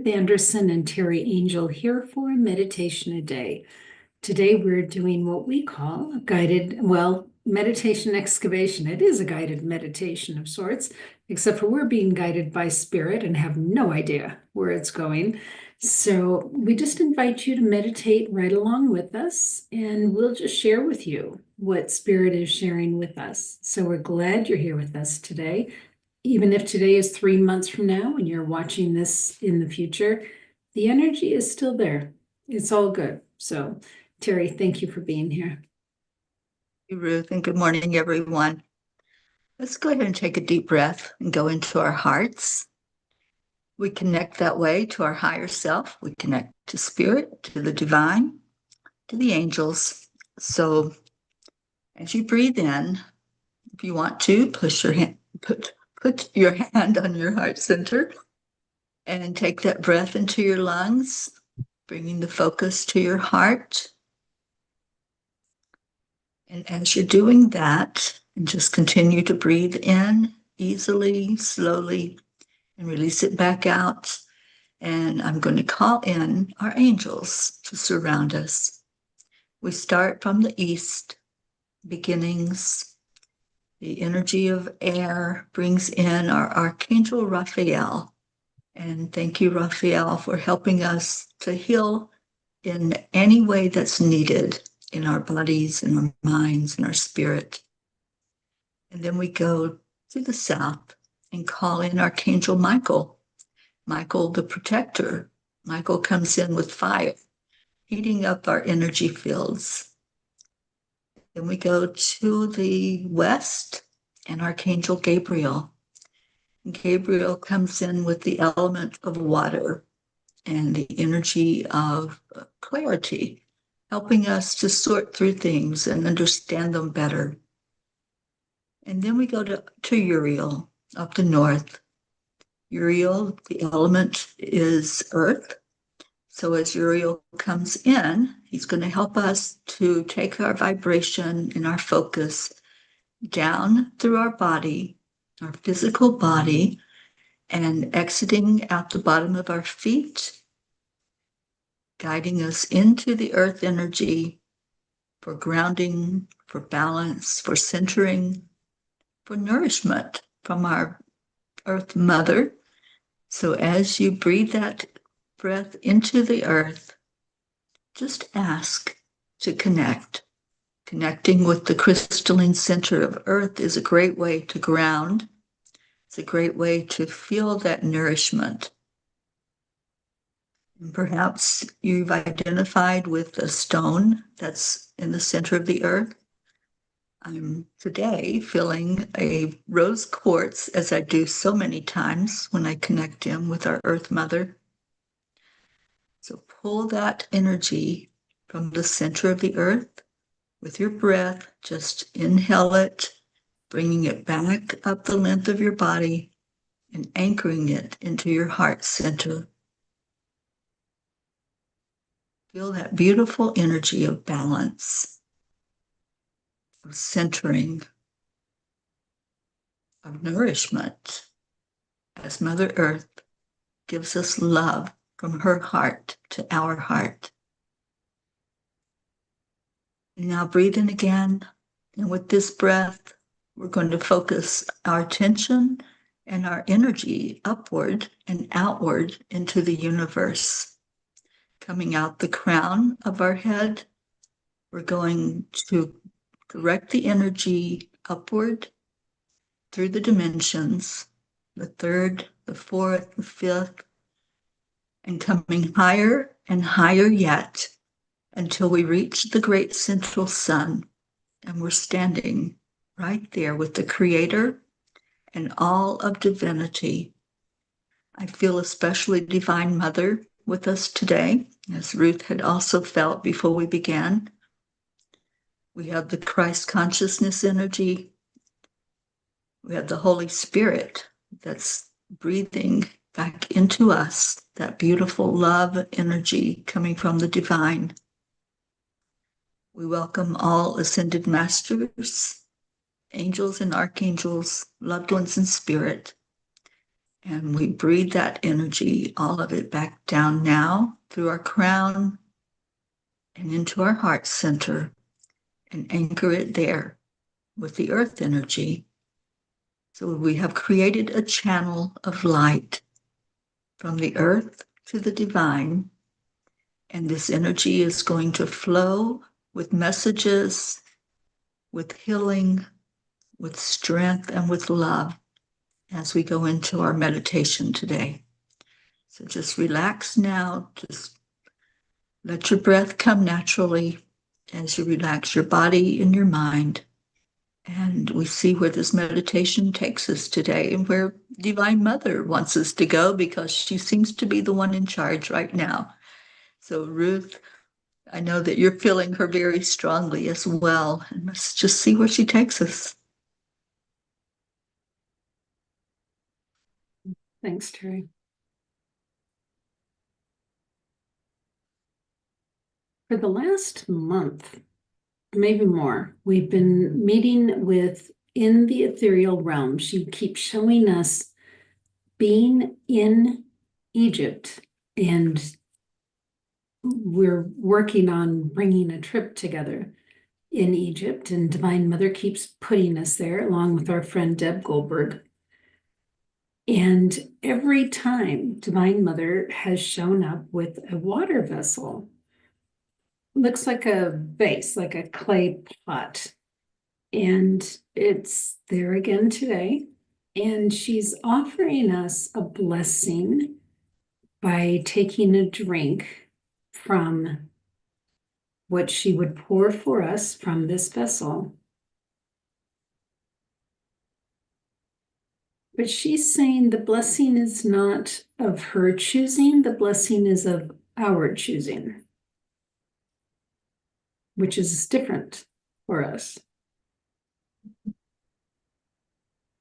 Ruth Anderson and Teri Angel here for a meditation a day. Today we're doing what we call a guided, meditation excavation. It is a guided meditation of sorts, except for we're being guided by spirit and have no idea where it's going. So we just invite you to meditate right along with us, and we'll just share with you what spirit is sharing with us. So we're glad you're here with us today. Even if today is 3 months from now and you're watching this in the future, the energy is still there. It's all good. So, Teri, thank you for being here. Thank you, Ruth, and good morning, everyone. Let's go ahead and take a deep breath and go into our hearts. We connect that way to our higher self. We connect to spirit, to the divine, to the angels. So as you breathe in, if you want to, put your hand on your heart center and take that breath into your lungs, bringing the focus to your heart. And as you're doing that, and just continue to breathe in easily, slowly, and release it back out. And I'm going to call in our angels to surround us. We start from the east, beginnings. The energy of air brings in our Archangel Raphael. And thank you, Raphael, for helping us to heal in any way that's needed in our bodies, in our minds, in our spirit. And then we go to the south and call in Archangel Michael. Michael, the protector. Michael comes in with fire, heating up our energy fields. Then we go to the west and Archangel Gabriel. Gabriel comes in with the element of water and the energy of clarity, helping us to sort through things and understand them better. And then we go to Uriel up the north. Uriel, the element is earth. So as Uriel comes in, he's going to help us to take our vibration and our focus down through our body, our physical body, and exiting out the bottom of our feet, guiding us into the earth energy for grounding, for balance, for centering, for nourishment from our earth mother. So as you breathe that breath into the earth, just ask to connect. Connecting with the crystalline center of earth is a great way to ground. It's a great way to feel that nourishment. And perhaps you've identified with a stone that's in the center of the earth. I'm today feeling a rose quartz, as I do so many times when I connect in with our Earth Mother. So pull that energy from the center of the earth with your breath. Just inhale it, bringing it back up the length of your body and anchoring it into your heart center. Feel that beautiful energy of balance, of centering, of nourishment, as Mother Earth gives us love from her heart to our heart. And now breathe in again, and with this breath, we're going to focus our attention and our energy upward and outward into the universe. Coming out the crown of our head, we're going to direct the energy upward through the dimensions, the third, the fourth, the fifth, and coming higher and higher yet until we reach the great central sun, and we're standing right there with the Creator and all of divinity. I feel especially Divine Mother with us today, as Ruth had also felt before we began. We have the Christ consciousness energy. We have the Holy Spirit that's breathing back into us, that beautiful love energy coming from the divine. We welcome all ascended masters, angels and archangels, loved ones in spirit. And we breathe that energy, all of it, back down now through our crown and into our heart center, and anchor it there with the earth energy. So we have created a channel of light from the earth to the divine. And this energy is going to flow with messages, with healing, with strength, and with love as we go into our meditation today. So just relax now. Just let your breath come naturally as you relax your body and your mind. And we see where this meditation takes us today and where Divine Mother wants us to go, because she seems to be the one in charge right now. So Ruth, I know that you're feeling her very strongly as well. And let's just see where she takes us. Thanks, Teri. For the last month, maybe more, we've been meeting with in the ethereal realm. She keeps showing us being in Egypt, and we're working on bringing a trip together in Egypt, and Divine Mother keeps putting us there along with our friend Deb Goldberg. And every time Divine Mother has shown up with a water vessel, looks like a vase, like a clay pot. And it's there again today. And she's offering us a blessing by taking a drink from what she would pour for us from this vessel. But she's saying the blessing is not of her choosing, the blessing is of our choosing, which is different for us.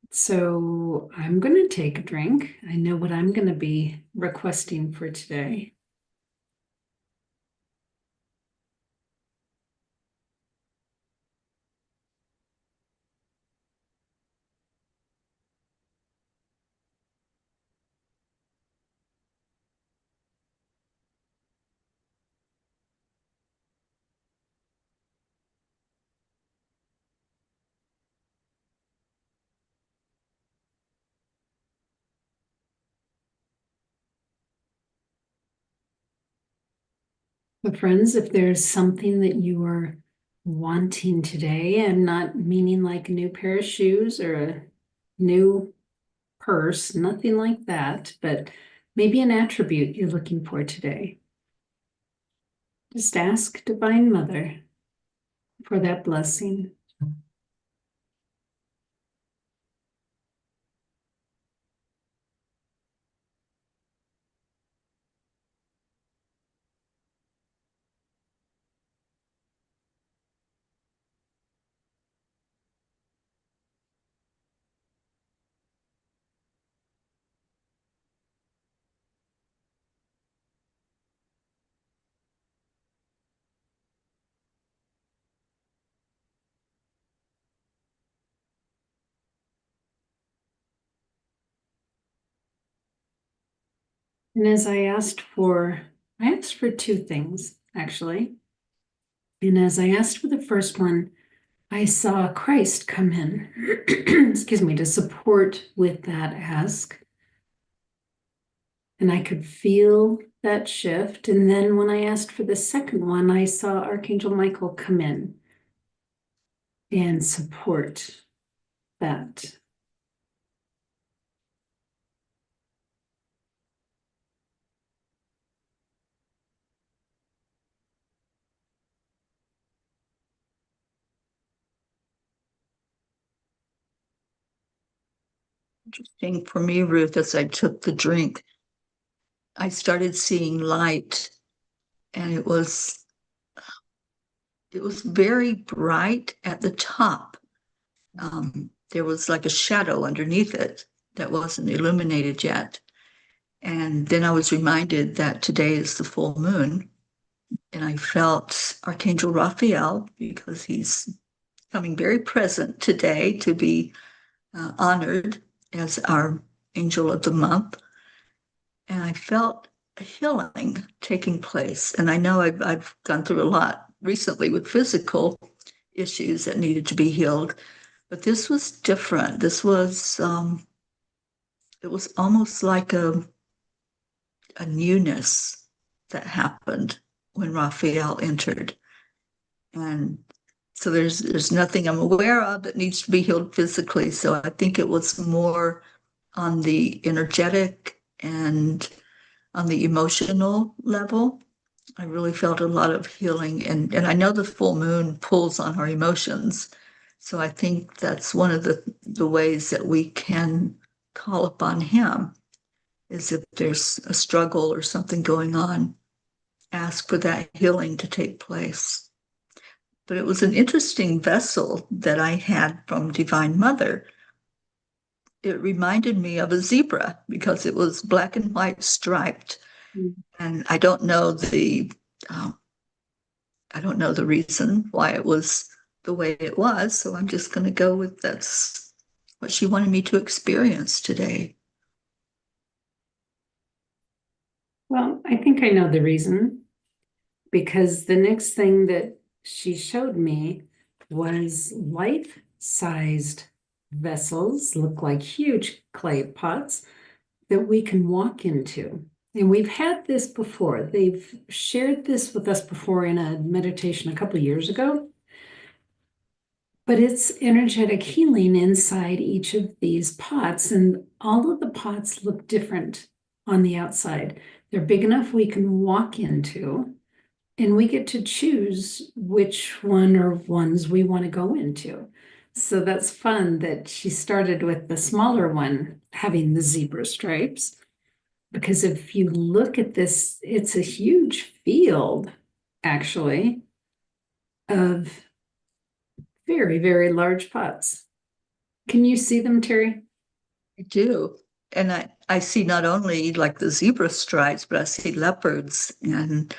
So I'm going to take a drink. I know what I'm going to be requesting for today. But friends, if there's something that you are wanting today, and not meaning like a new pair of shoes or a new purse, nothing like that, but maybe an attribute you're looking for today, just ask Divine Mother for that blessing. And as I asked for two things, actually. And as I asked for the first one, I saw Christ come in, excuse me, to support with that ask. And I could feel that shift. And then when I asked for the second one, I saw Archangel Michael come in and support that. Interesting for me, Ruth, as I took the drink, I started seeing light, and it was very bright at the top. There was like a shadow underneath it that wasn't illuminated yet. And then I was reminded that today is the full moon, and I felt Archangel Raphael, because he's coming very present today to be honored as our Angel of the Month, and I felt a healing taking place. And I know I've gone through a lot recently with physical issues that needed to be healed, but this was different. This was it was almost like a newness that happened when Raphael entered. And so there's nothing I'm aware of that needs to be healed physically. So I think it was more on the energetic and on the emotional level. I really felt a lot of healing. And I know the full moon pulls on our emotions. So I think that's one of the ways that we can call upon him is if there's a struggle or something going on, ask for that healing to take place. But it was an interesting vessel that I had from Divine Mother. It reminded me of a zebra because it was black and white striped. Mm. And um, I don't know the reason why it was the way it was. So I'm just going to go with that's what she wanted me to experience today. Well, I think I know the reason, because the next thing that she showed me was life-sized vessels, look like huge clay pots that we can walk into. And we've had this before. They've shared this with us before in a meditation a couple of years ago. But it's energetic healing inside each of these pots, and all of the pots look different on the outside. They're big enough we can walk into, and we get to choose which one or ones we want to go into. So that's fun that she started with the smaller one having the zebra stripes, because if you look at this, it's a huge field, actually, of very, very large pots. Can you see them, Teri? I do. And I see not only like the zebra stripes, but I see leopards and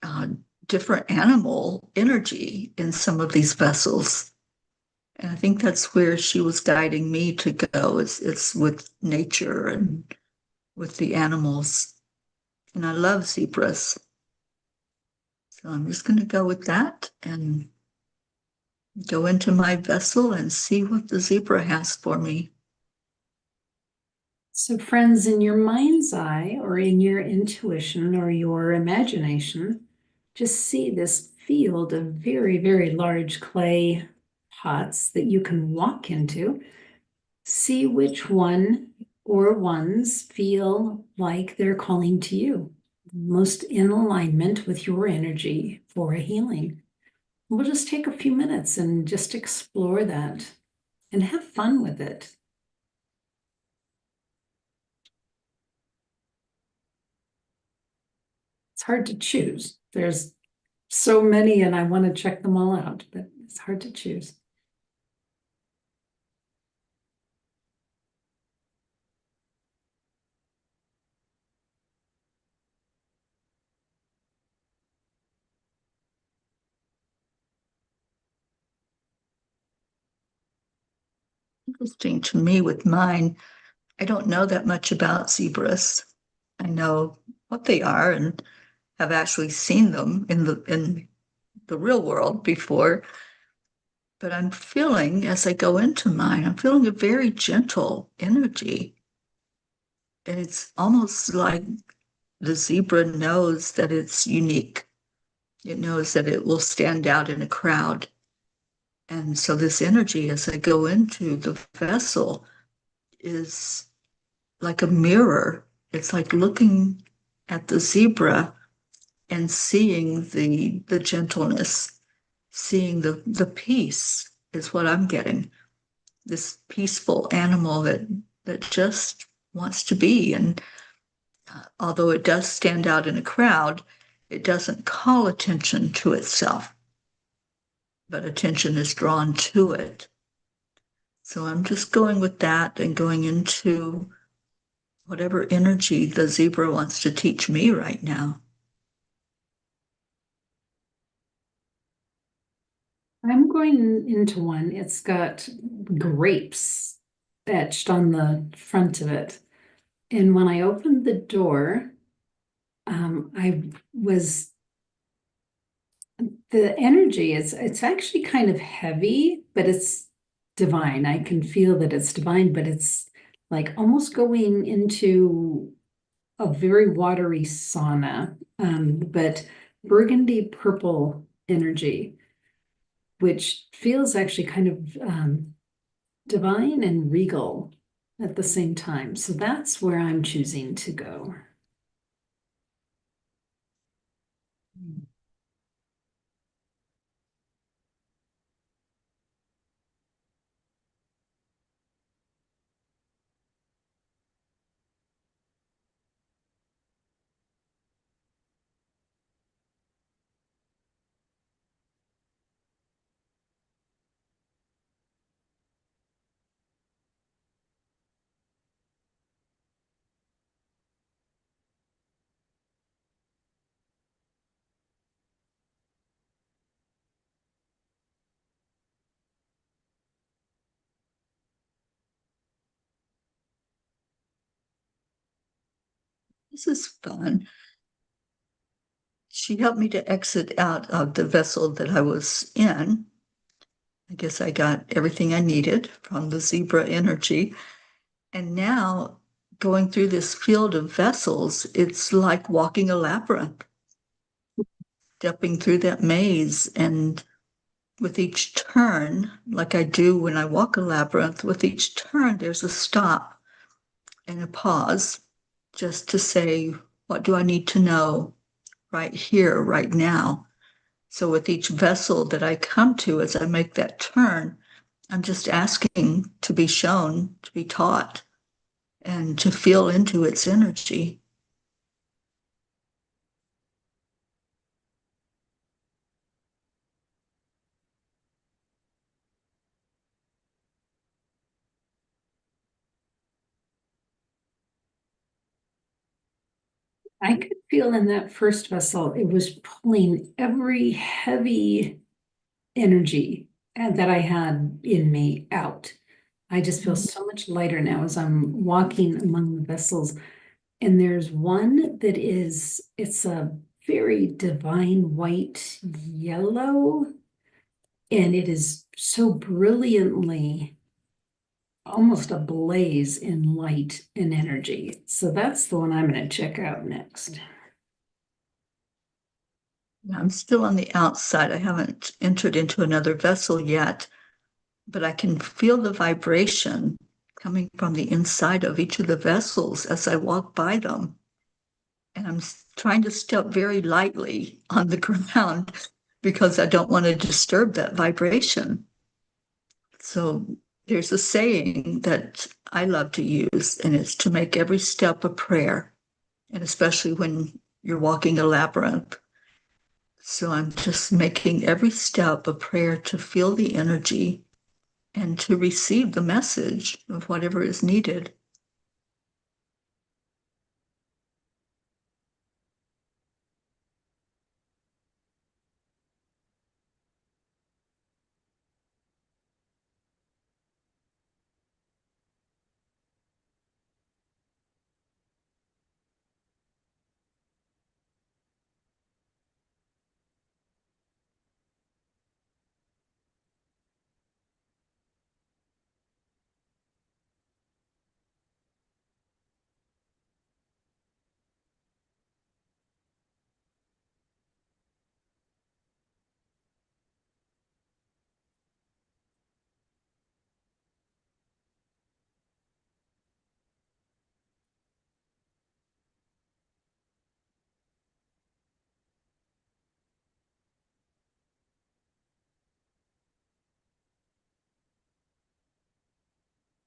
uh, different animal energy in some of these vessels. And I think that's where she was guiding me to go. It's with nature and with the animals. And I love zebras. So I'm just going to go with that and go into my vessel and see what the zebra has for me. So, friends, in your mind's eye or in your intuition or your imagination, just see this field of very, very large clay pots that you can walk into. See which one or ones feel like they're calling to you, most in alignment with your energy for a healing. We'll just take a few minutes and just explore that and have fun with it. It's hard to choose. There's so many and I want to check them all out, but it's hard to choose. Interesting to me with mine. I don't know that much about zebras. I know what they are and have actually seen them in the real world before. But I'm feeling as I go into mine, I'm feeling a very gentle energy. And it's almost like the zebra knows that it's unique. It knows that it will stand out in a crowd. And so this energy as I go into the vessel is like a mirror. It's like looking at the zebra and seeing the gentleness, seeing the peace is what I'm getting. This peaceful animal that just wants to be. And although it does stand out in a crowd, it doesn't call attention to itself, but attention is drawn to it. So I'm just going with that and going into whatever energy the zebra wants to teach me right now. I'm going into one. It's got grapes etched on the front of it. And when I opened the door, I was the energy is it's actually kind of heavy, but it's divine. I can feel that it's divine, but it's like almost going into a very watery sauna, but burgundy purple energy, which feels actually kind of divine and regal at the same time. So that's where I'm choosing to go. This is fun. She helped me to exit out of the vessel that I was in. I guess I got everything I needed from the zebra energy. And now, going through this field of vessels, it's like walking a labyrinth, stepping through that maze. And with each turn, like I do when I walk a labyrinth, with each turn, there's a stop and a pause just to say, what do I need to know right here, right now? So with each vessel that I come to as I make that turn, I'm just asking to be shown, to be taught, and to feel into its energy. I could feel in that first vessel, it was pulling every heavy energy that I had in me out. I just feel so much lighter now as I'm walking among the vessels. And there's one that it's a very divine white yellow, and it is so brilliantly almost ablaze in light and energy. So that's the one I'm going to check out next. I'm still on the outside. I haven't entered into another vessel yet, but I can feel the vibration coming from the inside of each of the vessels as I walk by them. And I'm trying to step very lightly on the ground because I don't want to disturb that vibration. So there's a saying that I love to use, and it's to make every step a prayer, and especially when you're walking a labyrinth. So I'm just making every step a prayer to feel the energy and to receive the message of whatever is needed.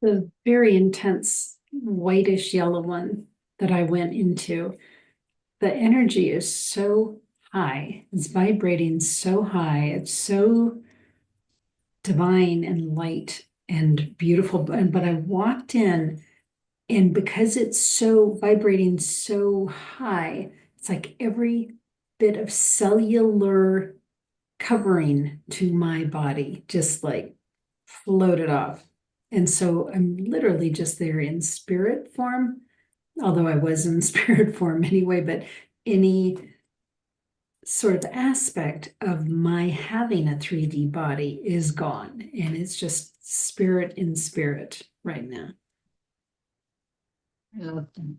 The very intense whitish yellow one that I went into, the energy is so high. It's vibrating so high. It's so divine and light and beautiful. But I walked in, and because it's so vibrating so high, it's like every bit of cellular covering to my body just like floated off. And so I'm literally just there in spirit form, although I was in spirit form anyway, but any sort of aspect of my having a 3D body is gone. And it's just spirit in spirit right now. I love them.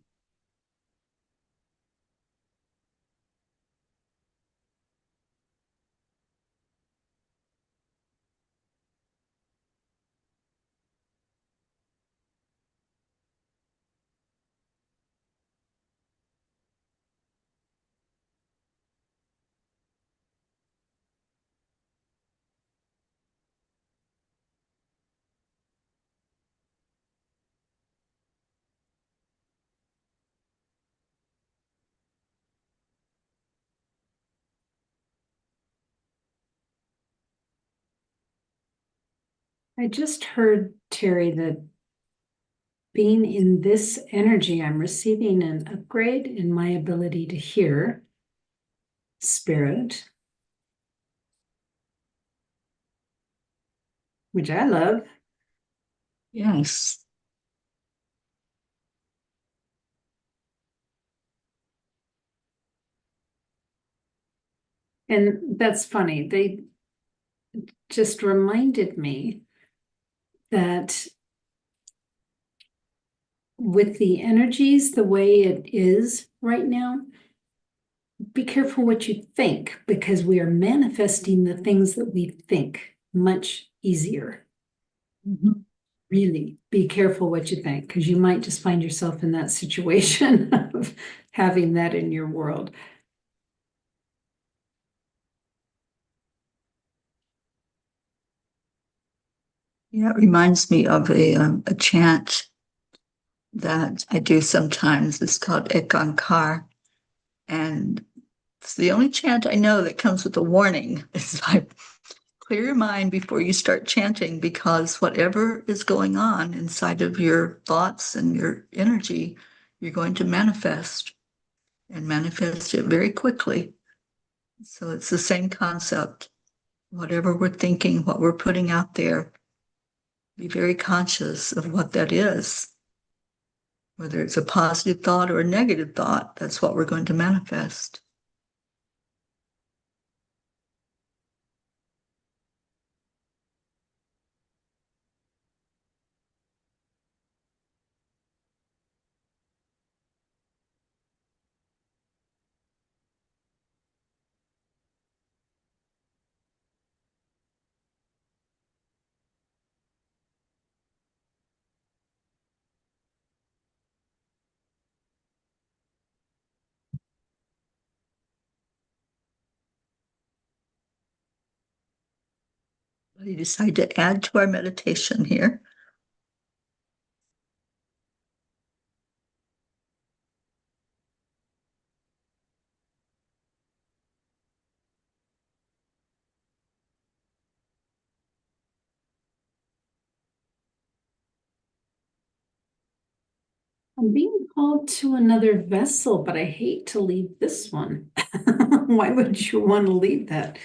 I just heard, Teri, that being in this energy, I'm receiving an upgrade in my ability to hear spirit, which I love. Yes. And that's funny. They just reminded me that with the energies the way it is right now, be careful what you think, because we are manifesting the things that we think much easier. Mhm. Really be careful what you think, because you might just find yourself in that situation of having that in your world. Yeah, it reminds me of a chant that I do sometimes. It's called Ekankar. And it's the only chant I know that comes with a warning. It's like, clear your mind before you start chanting, because whatever is going on inside of your thoughts and your energy, you're going to manifest and manifest it very quickly. So it's the same concept. Whatever we're thinking, what we're putting out there, be very conscious of what that is. Whether it's a positive thought or a negative thought, that's what we're going to manifest. We decide to add to our meditation here. I'm being called to another vessel, but I hate to leave this one. Why would you want to leave that?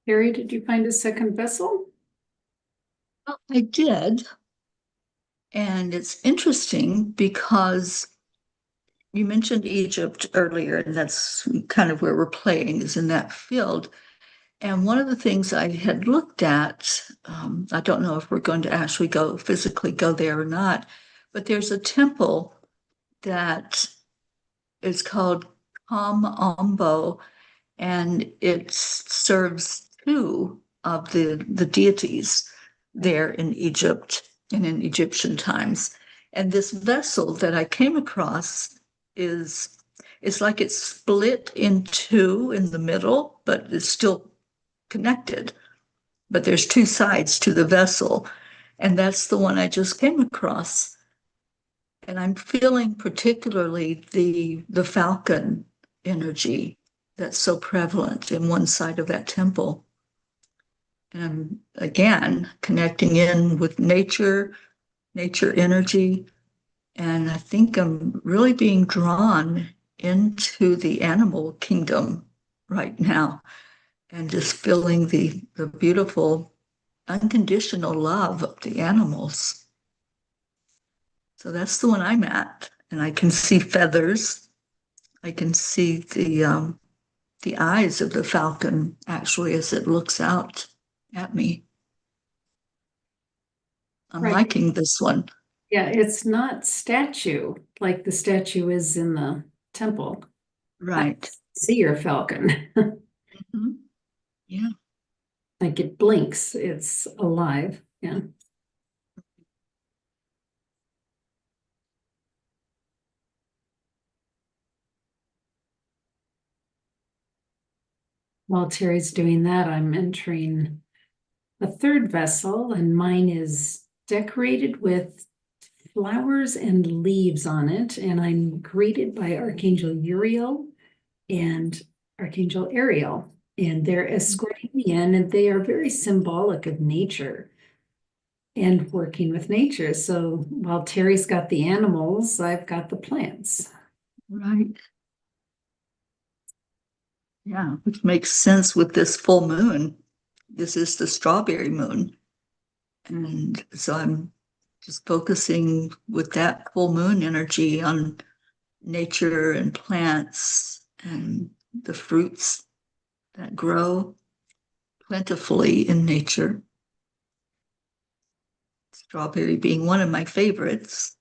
Harry, did you find a second vessel? Well, I did. And it's interesting because you mentioned Egypt earlier, and that's kind of where we're playing, is in that field. And one of the things I had looked at, I don't know if we're going to actually go physically go there or not, but there's a temple that is called Kamambo, and it serves two of the deities there in Egypt and in Egyptian times. And this vessel that I came across is it's like it's split in two in the middle, but it's still connected. But there's two sides to the vessel, and that's the one I just came across. And I'm feeling particularly the falcon energy that's so prevalent in one side of that temple. And I'm again connecting in with nature energy. And I think I'm really being drawn into the animal kingdom right now and just feeling the beautiful unconditional love of the animals. So that's the one I'm at. And I can see feathers. I can see the eyes of the falcon actually as it looks out at me. I'm Right. liking this one. Yeah, it's not statue like the statue is in the temple. I Right. see your falcon. Mhm. Yeah. Like it blinks, it's alive. Yeah. While Terry's doing that, I'm entering a third vessel, and mine is decorated with flowers and leaves on it. And I'm greeted by Archangel Uriel and Archangel Ariel. And they're escorting me in, and they are very symbolic of nature and working with nature. So while Terry's got the animals, I've got the plants. Right. Yeah. Which makes sense with this full moon. This is the strawberry moon. And so I'm just focusing with that full moon energy on nature and plants and the fruits that grow plentifully in nature. Strawberry being one of my favorites.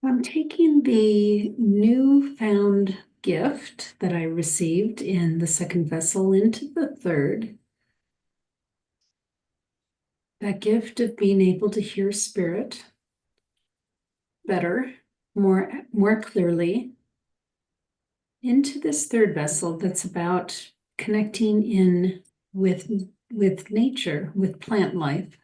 I'm taking the newfound gift that I received in the second vessel into the third. That gift of being able to hear spirit better, more clearly into this third vessel that's about connecting in with with nature, with plant life.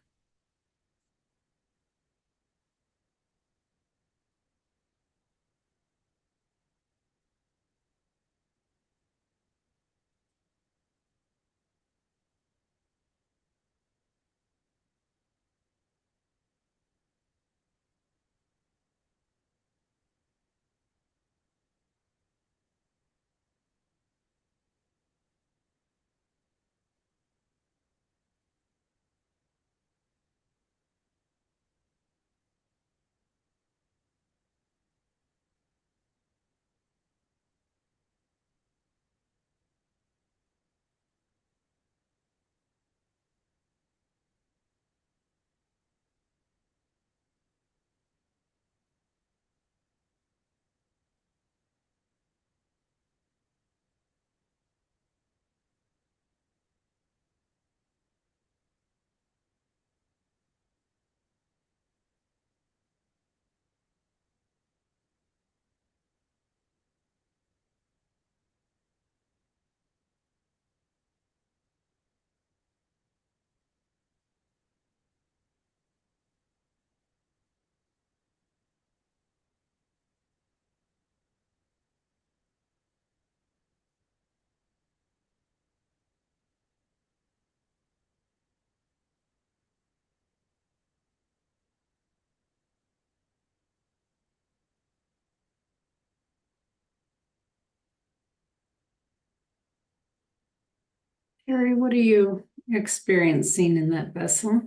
Teri, what are you experiencing in that vessel?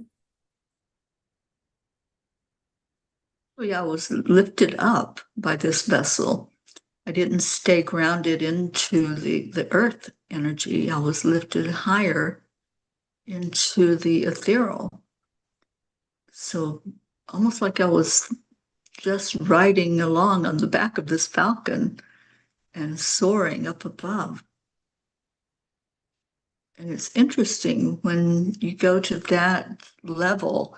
I was lifted up by this vessel. I didn't stay grounded into the earth energy. I was lifted higher into the ethereal. So almost like I was just riding along on the back of this falcon and soaring up above. And it's interesting when you go to that level,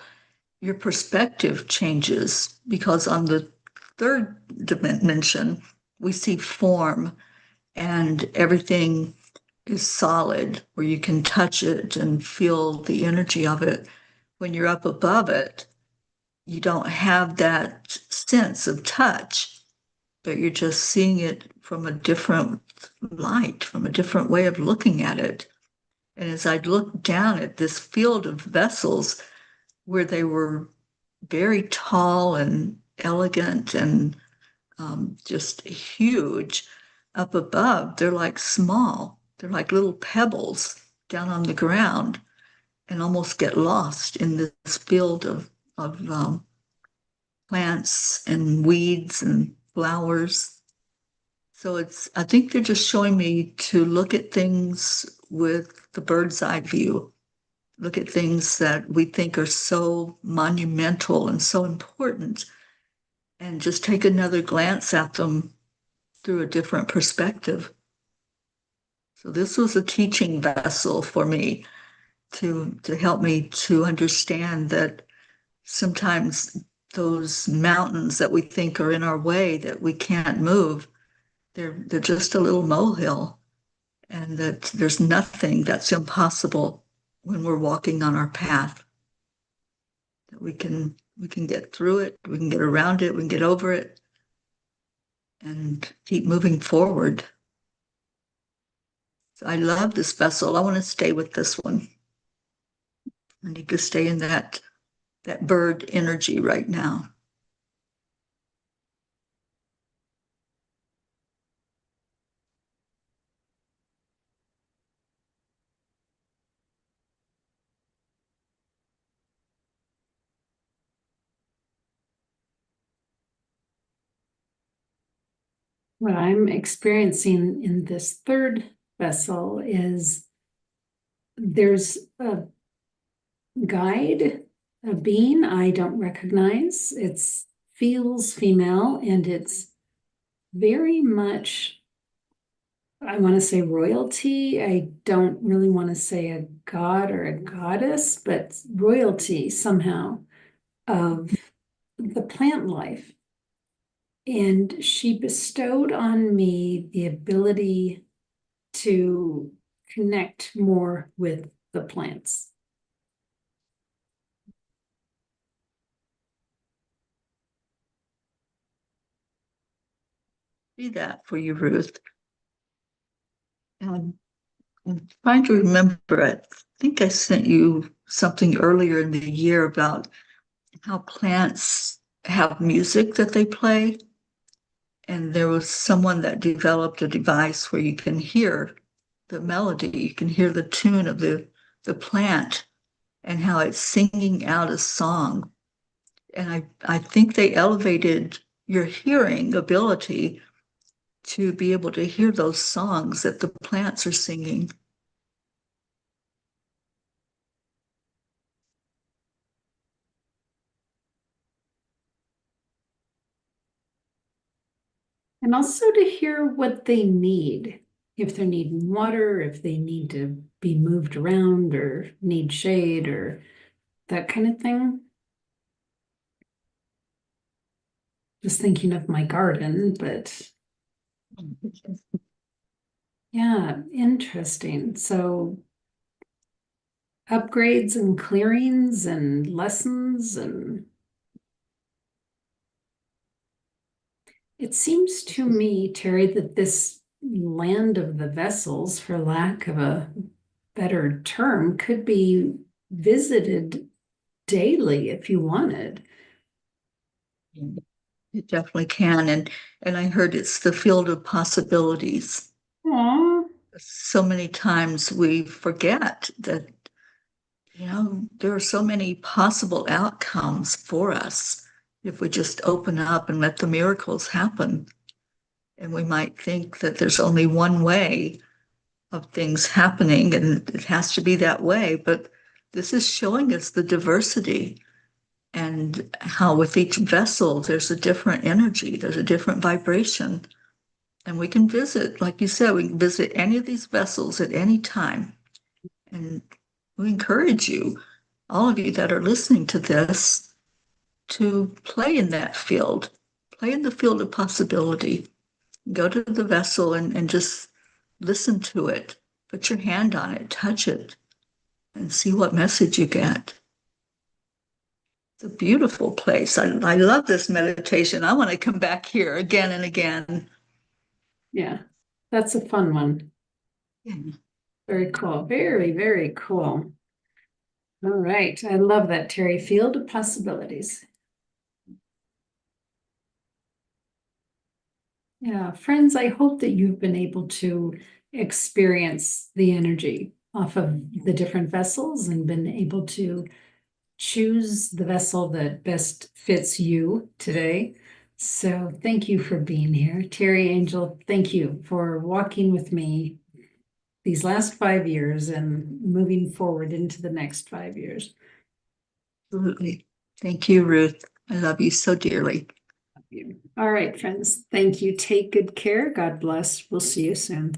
your perspective changes because on the third dimension, we see form and everything is solid where you can touch it and feel the energy of it. When you're up above it, you don't have that sense of touch, but you're just seeing it from a different light, from a different way of looking at it. And as I looked down at this field of vessels where they were very tall and elegant and just huge, up above, they're like small. They're like little pebbles down on the ground and almost get lost in this field of plants and weeds and flowers. So I think they're just showing me to look at things with the bird's eye view, look at things that we think are so monumental and so important, and just take another glance at them through a different perspective. So this was a teaching vessel for me to help me to understand that sometimes those mountains that we think are in our way that we can't move, they're just a little molehill, and that there's nothing that's impossible when we're walking on our path. That we can get through it, we can get around it, we can get over it, and keep moving forward. So I love this vessel. I want to stay with this one. I need to stay in that bird energy right now. What I'm experiencing in this third vessel is there's a guide, a being I don't recognize. It feels female and it's very much, I want to say royalty. I don't really want to say a god or a goddess, but royalty somehow of the plant life. And she bestowed on me the ability to connect more with the plants. See that for you, Ruth. And I'm trying to remember, I think I sent you something earlier in the year about how plants have music that they play. And there was someone that developed a device where you can hear the melody, you can hear the tune of the plant and how it's singing out a song. And I think they elevated your hearing ability to be able to hear those songs that the plants are singing. And also to hear what they need, if they're needing water, if they need to be moved around or need shade or that kind of thing. Just thinking of my garden, but yeah, interesting. So upgrades and clearings and lessons, and it seems to me, Teri, that this land of the vessels, for lack of a better term, could be visited daily if you wanted. It definitely can. And I heard it's the field of possibilities. Aw. So many times we forget that, there are so many possible outcomes for us if we just open up and let the miracles happen. And we might think that there's only one way of things happening and it has to be that way. But this is showing us the diversity and how with each vessel, there's a different energy, there's a different vibration. And we can visit, like you said, we can visit any of these vessels at any time. And we encourage you, all of you that are listening to this, to play in that field, play in the field of possibility. Go to the vessel and just listen to it. Put your hand on it, touch it, and see what message you get. It's a beautiful place. I love this meditation. I want to come back here again and again. Yeah, that's a fun one. Yeah. Very cool. Very, very cool. All right. I love that, Teri. Field of possibilities. Yeah, friends, I hope that you've been able to experience the energy off of the different vessels and been able to choose the vessel that best fits you today. So thank you for being here. Teri Angel, thank you for walking with me these last 5 years and moving forward into the next 5 years. Absolutely. Thank you, Ruth. I love you so dearly. All right, friends. Thank you. Take good care. God bless. We'll see you soon.